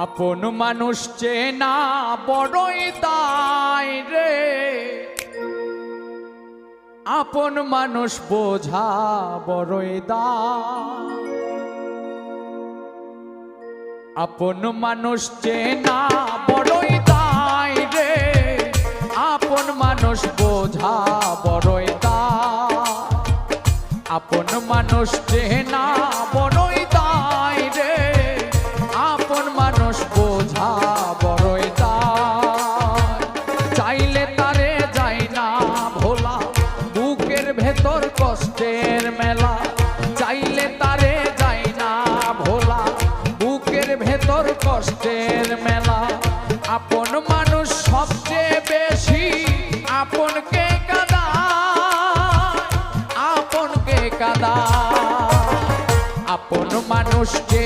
আপন মানুষ চেনা বড়ই দায় রে, আপন মানুষ বোঝা বড়ই দায়। আপন মানুষ চেনা বড়ই দায় রে, আপন মানুষ বোঝা বড়ই দায়। আপন মানুষ চেনা বড়ই দায় রে, আপন মানুষ বোঝা বড়ই দায়। চাইলে তারে যায় না ভোলা, বুকের ভেতর কষ্টের মেলা। চাইলে তারে যায় না ভোলা, বুকের ভেতর কষ্টের মেলা। আপন মানুষ সবচেয়ে বেশি আপনকে কাঁদায়, আপনকে কাঁদায়। আপন মানুষকে